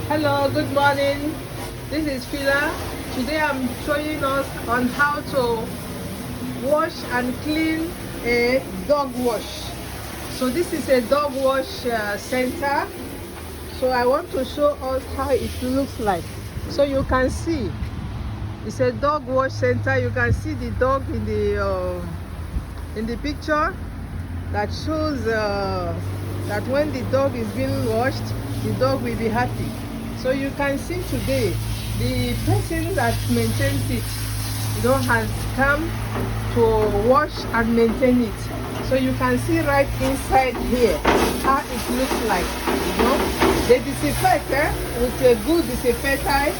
Hello, good morning. This is Fila. Today I'm showing us on how to wash and clean a dog wash. So this is a dog wash center. So I want to show us how it looks like. So you can see it's a dog wash center. You can see the dog in the picture that shows that when the dog is being washed, the dog will be happy. So you can see today the person that maintains it, has come to wash and maintain it. So you can see right inside here how it looks like. They disinfect with a good disinfectant,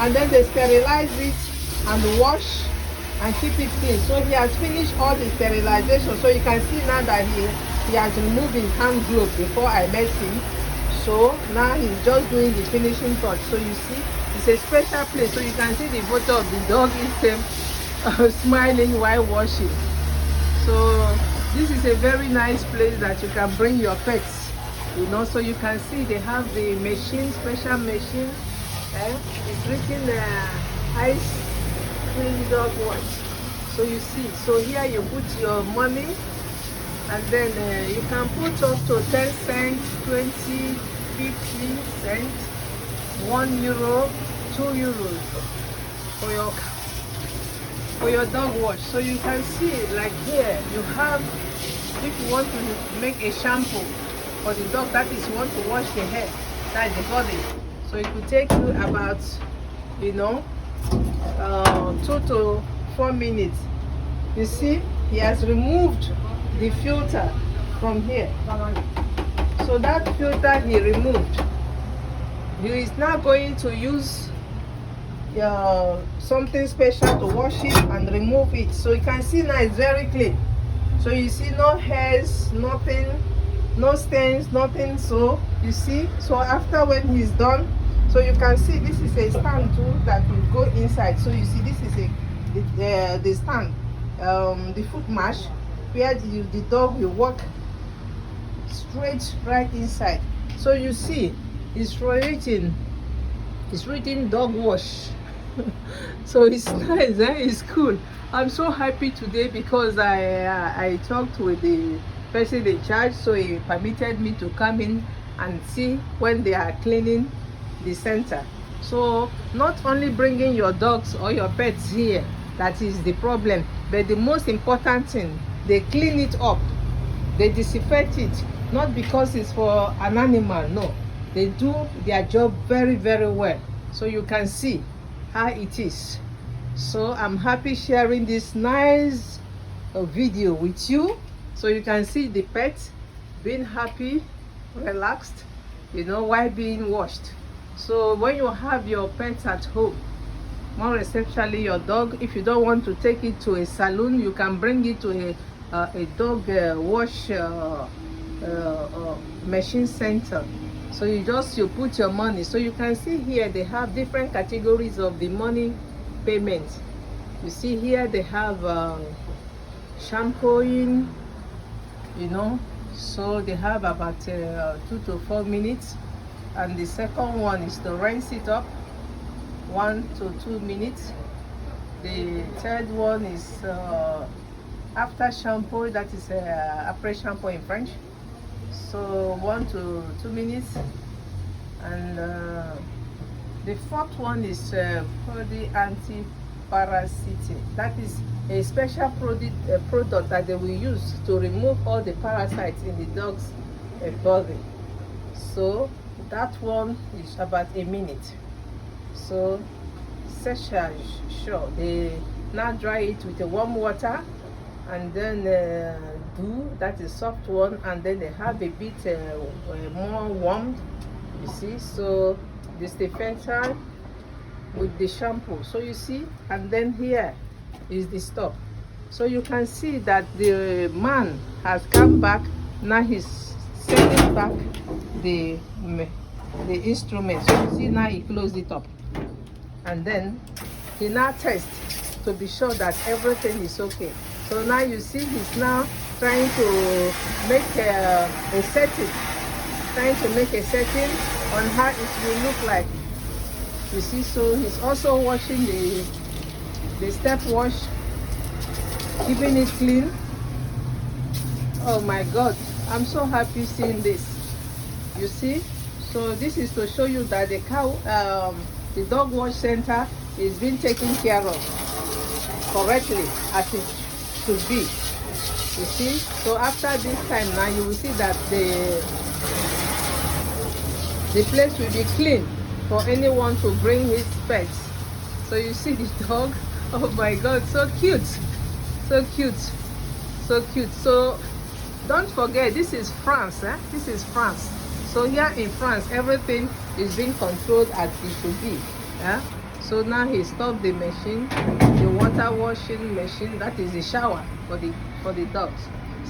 and then they sterilize it and wash and keep it clean. So he has finished all the sterilization. So you can see now that he has removed his hand glove before I met him. So now he's just doing the finishing touch. So you see, it's a special place. So you can see the photo of the dog itself smiling while washing. So this is a very nice place that you can bring your pets. So you can see they have the machine, special machine. It's written ice clean dog wash. So you see, so here you put your money, and then you can put up to 10 cents, 20, 50 cents, 1 euro, 2 euros for your dog wash. So you can see, like here you have, if you want to make a shampoo for the dog, that is, you want to wash the head, that's the body. So it could take you about 2 to 4 minutes. You see, he has removed the filter from here. So that filter he removed, he is now going to use something special to wash it and remove it. So you can see now it's very clean. So you see no hairs, nothing, no stains, nothing. So you see, so after when he's done, so you can see this is a stand too that will go inside. So you see this is the stand, the foot mash, where the dog will walk straight right inside. So you see it's written dog wash. So it's nice, it's cool. I'm so happy today because I talked with the person in charge, so he permitted me to come in and see when they are cleaning the center. So not only bringing your dogs or your pets here, that is the problem, but the most important thing, they clean it up, they disinfect it, not because it's for an animal, no, they do their job very, very well. So you can see how it is. So I'm happy sharing this nice video with you, so you can see the pet being happy, relaxed, while being washed. So when you have your pets at home, more especially your dog, if you don't want to take it to a salon, you can bring it to a dog wash machine center. So you put your money. So you can see here they have different categories of the money payment. You see here they have shampooing, so they have about 2 to 4 minutes, and the second one is to rinse it up, 1 to 2 minutes. The third one is after shampoo, that is après shampoo in French, so 1 to 2 minutes. And the fourth one is product anti-parasitic. That is a special product that they will use to remove all the parasites in the dog's body. So that one is about a minute. So séchage, sure, they now dry it with the warm water, and then do, that is soft one, and then they have a bit more warmed, you see. So this disinfectant with the shampoo, so you see, and then here is the stop. So you can see that the man has come back. Now he's setting back the instrument. So you see now he closed it up, and then he now tests to be sure that everything is okay. So now you see he's now trying to make a setting trying to make a setting on how it will look like. You see, so he's also washing the step wash, keeping it clean. Oh my God, I'm so happy seeing this. You see, so this is to show you that the dog wash center is being taken care of correctly as it should be. You see, so after this time now, you will see that the place will be clean for anyone to bring his pets. So you see the dog, oh my God, so cute, so cute, so cute. So don't forget, this is France, this is France. So here in France, everything is being controlled as it should be. So now he stopped the machine, the water washing machine, that is the shower for the dogs.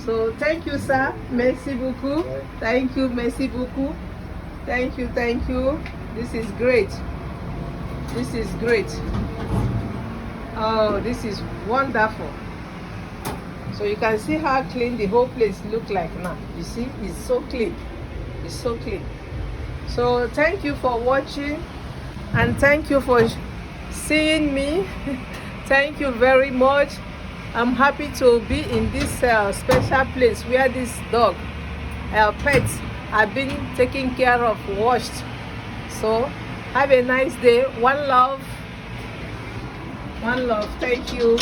So thank you, sir. Merci beaucoup. Thank you, merci beaucoup. Thank you, thank you. This is great. This is great. Oh, this is wonderful. So you can see how clean the whole place look like now. You see, it's so clean. It's so clean. So thank you for watching, and thank you for seeing me. Thank you very much. I'm happy to be in this special place where this dog, pets, have been taken care of, washed. So have a nice day. One love. One love. Thank you.